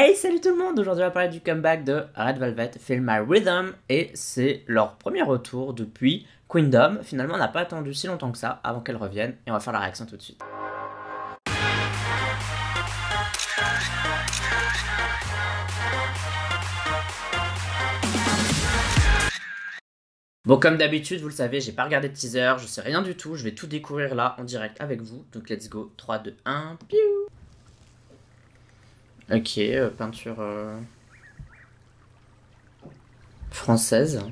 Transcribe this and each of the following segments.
Hey, salut tout le monde! Aujourd'hui, on va parler du comeback de Red Velvet, Feel My Rhythm, et c'est leur premier retour depuis Queendom. Finalement, on n'a pas attendu si longtemps que ça avant qu'elle revienne, et on va faire la réaction tout de suite. Bon, comme d'habitude, vous le savez, j'ai pas regardé de teaser, je sais rien du tout, je vais tout découvrir là en direct avec vous. Donc let's go, 3, 2, 1, piou! Ok, peinture française.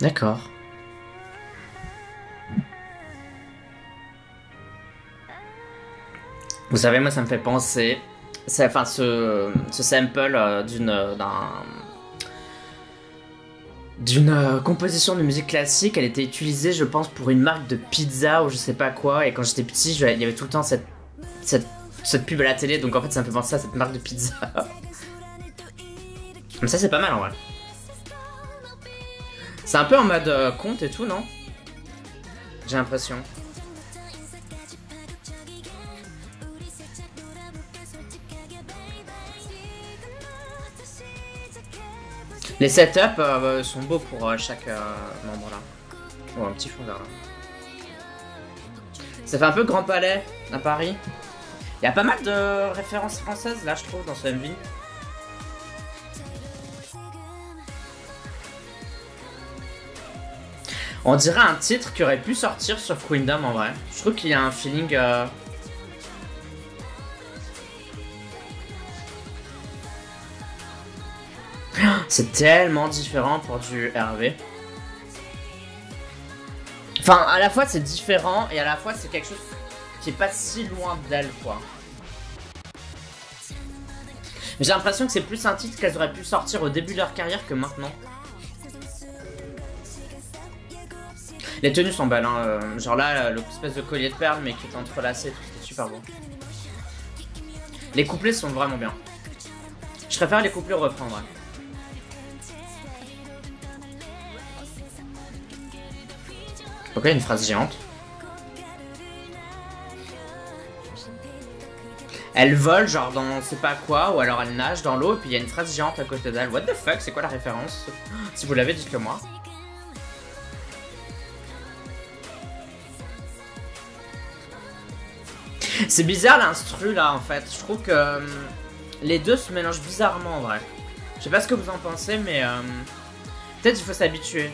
D'accord. Vous savez, moi ça me fait penser, enfin ce sample d'une composition de musique classique, elle était utilisée je pense pour une marque de pizza ou je sais pas quoi, et quand j'étais petit il y avait tout le temps cette pub à la télé, donc en fait ça me fait penser à cette marque de pizza. Mais ça c'est pas mal en vrai. C'est un peu en mode conte et tout, non? J'ai l'impression. Les setups sont beaux pour chaque membre là. Oh, un petit fond vert là. Ça fait un peu Grand Palais à Paris. Il y a pas mal de références françaises là, je trouve, dans ce MV. On dirait un titre qui aurait pu sortir sur Queendom en vrai. Je trouve qu'il y a un feeling... C'est tellement différent pour du Hervé. Enfin, à la fois c'est différent et à la fois c'est quelque chose qui est pas si loin d'elle, quoi. Mais j'ai l'impression que c'est plus un titre qu'elles auraient pu sortir au début de leur carrière que maintenant. Les tenues sont belles, hein. Genre là, l'espèce de collier de perles mais qui est entrelacé, tout, c'était super beau. Les couplets sont vraiment bien. Je préfère les couplets au refrain, ouais. Pourquoi il y a une phrase géante? Elle vole genre dans on sait pas quoi, ou alors elle nage dans l'eau et puis il y a une phrase géante à côté d'elle. What the fuck, c'est quoi la référence? Si vous l'avez, dites-le moi. C'est bizarre l'instru là en fait. Je trouve que les deux se mélangent bizarrement en vrai. Je sais pas ce que vous en pensez, mais peut-être il faut s'habituer.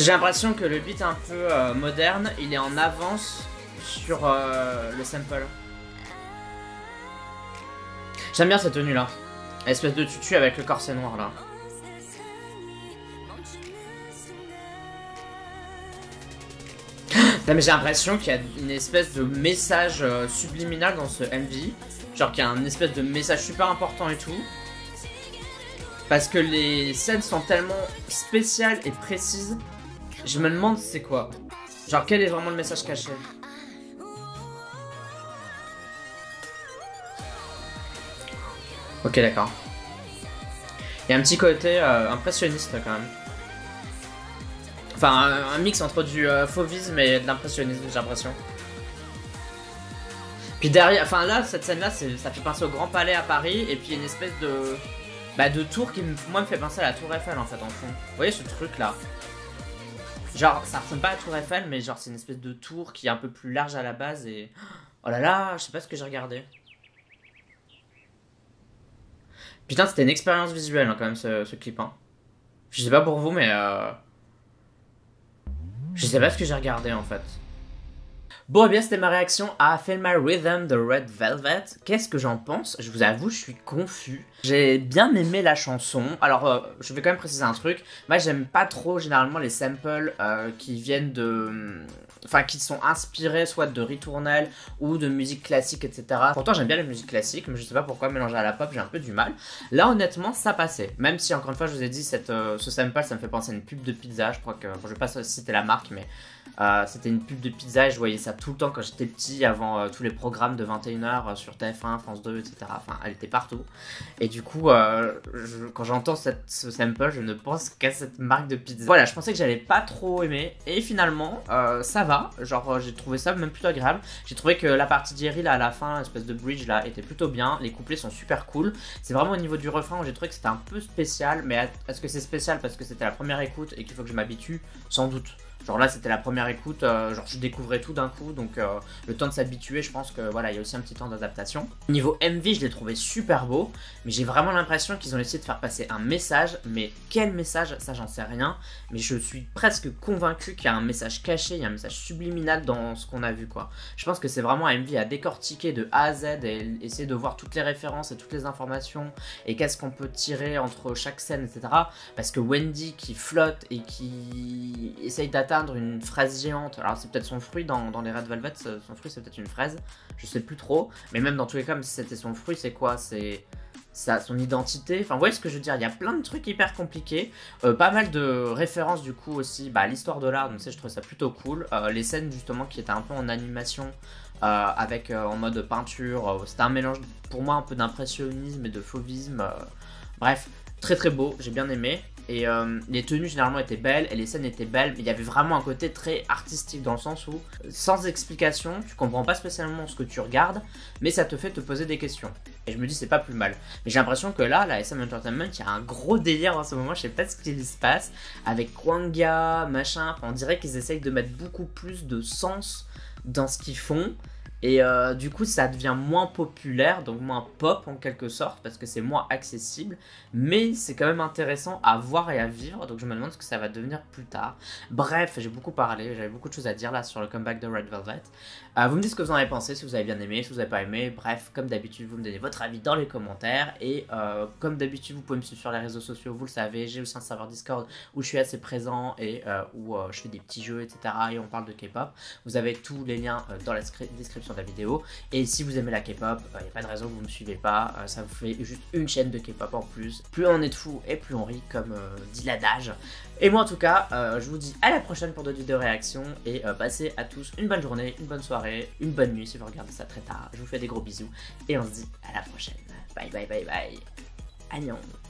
J'ai l'impression que le beat un peu moderne, il est en avance sur le sample. J'aime bien cette tenue là. Espèce de tutu avec le corset noir là. Non, mais j'ai l'impression qu'il y a une espèce de message subliminal dans ce MV. Genre qu'il y a un espèce de message super important et tout. Parce que les scènes sont tellement spéciales et précises. Je me demande c'est quoi. Genre quel est vraiment le message caché. Ok, d'accord. Il y a un petit côté impressionniste quand même. Enfin un mix entre du fauvisme et de l'impressionnisme, j'ai l'impression. Puis derrière, enfin là, cette scène là, ça fait penser au Grand Palais à Paris. Et puis il y a une espèce de tour qui moi me fait penser à la Tour Eiffel en fait en fond. Vous voyez ce truc là? Genre, ça ressemble pas à la Tour Eiffel, mais genre, c'est une espèce de tour qui est un peu plus large à la base et... Oh là là, je sais pas ce que j'ai regardé. Putain, c'était une expérience visuelle, hein, quand même, ce clip, hein. Je sais pas pour vous, mais... Je sais pas ce que j'ai regardé, en fait. Bon, eh bien, c'était ma réaction à Feel My Rhythm de Red Velvet. Qu'est-ce que j'en pense? Je vous avoue, je suis confus. J'ai bien aimé la chanson. Alors, je vais quand même préciser un truc. Moi, j'aime pas trop, généralement, les samples qui viennent de... Enfin, qui sont inspirés soit de ritournelles ou de musique classique, etc. Pourtant, j'aime bien la musique classique, mais je sais pas pourquoi mélanger à la pop, j'ai un peu du mal. Là, honnêtement, ça passait. Même si, encore une fois, je vous ai dit, ce sample, ça me fait penser à une pub de pizza. Je crois que... Bon, je vais pas citer la marque, mais... c'était une pub de pizza et je voyais ça tout le temps quand j'étais petit, avant tous les programmes de 21h sur TF1, France 2, etc. Enfin, elle était partout. Et du coup, quand j'entends ce sample, je ne pense qu'à cette marque de pizza. Voilà, je pensais que j'allais pas trop aimer. Et finalement, ça va. Genre, j'ai trouvé ça même plutôt agréable. J'ai trouvé que la partie Jerry là à la fin, l'espèce de bridge là, était plutôt bien. Les couplets sont super cool. C'est vraiment au niveau du refrain où j'ai trouvé que c'était un peu spécial. Mais est-ce que c'est spécial parce que c'était la première écoute et qu'il faut que je m'habitue? Sans doute. Genre là c'était la première écoute, genre je découvrais tout d'un coup, donc le temps de s'habituer, je pense que voilà, il y a aussi un petit temps d'adaptation. Niveau MV, je l'ai trouvé super beau, mais j'ai vraiment l'impression qu'ils ont essayé de faire passer un message, mais quel message, ça j'en sais rien, mais je suis presque convaincu qu'il y a un message caché, il y a un message subliminal dans ce qu'on a vu quoi. Je pense que c'est vraiment un MV à décortiquer de A à Z et essayer de voir toutes les références et toutes les informations et qu'est-ce qu'on peut tirer entre chaque scène, etc. Parce que Wendy qui flotte et qui essaye d'atteindre une fraise géante. Alors c'est peut-être son fruit dans les Red Velvet, son fruit c'est peut-être une fraise, je sais plus trop, mais même dans tous les cas, si c'était son fruit, c'est quoi? C'est son identité, enfin vous voyez ce que je veux dire, il y a plein de trucs hyper compliqués, pas mal de références du coup aussi, bah, à l'histoire de l'art, donc ça je trouve ça plutôt cool, les scènes justement qui étaient un peu en animation, avec en mode peinture, c'était un mélange pour moi un peu d'impressionnisme et de fauvisme, bref, très très beau, j'ai bien aimé. Et les tenues généralement étaient belles et les scènes étaient belles, mais il y avait vraiment un côté très artistique dans le sens où, sans explication, tu comprends pas spécialement ce que tu regardes, mais ça te fait te poser des questions. Et je me dis c'est pas plus mal. Mais j'ai l'impression que là, la SM Entertainment, il y a un gros délire en ce moment, je sais pas ce qui se passe, avec Kwanga, machin, on dirait qu'ils essayent de mettre beaucoup plus de sens dans ce qu'ils font. Et du coup ça devient moins populaire, donc moins pop en quelque sorte, parce que c'est moins accessible, mais c'est quand même intéressant à voir et à vivre, donc je me demande ce que ça va devenir plus tard. Bref, j'ai beaucoup parlé, j'avais beaucoup de choses à dire là sur le comeback de Red Velvet. Vous me dites ce que vous en avez pensé, si vous avez bien aimé, si vous n'avez pas aimé, bref, comme d'habitude vous me donnez votre avis dans les commentaires, et comme d'habitude vous pouvez me suivre sur les réseaux sociaux, vous le savez, j'ai aussi un serveur Discord où je suis assez présent et où je fais des petits jeux, etc. et on parle de K-pop. Vous avez tous les liens dans la description de la vidéo, et si vous aimez la K-pop, il n'y a pas de raison que vous ne me suivez pas, ça vous fait juste une chaîne de K-pop en plus. Plus on est de fous et plus on rit, comme dit l'adage. Et moi en tout cas, je vous dis à la prochaine pour d'autres vidéos réactions, et passez à tous une bonne journée, une bonne soirée, une bonne nuit si vous regardez ça très tard. Je vous fais des gros bisous, et on se dit à la prochaine. Bye bye bye bye. Annyeong.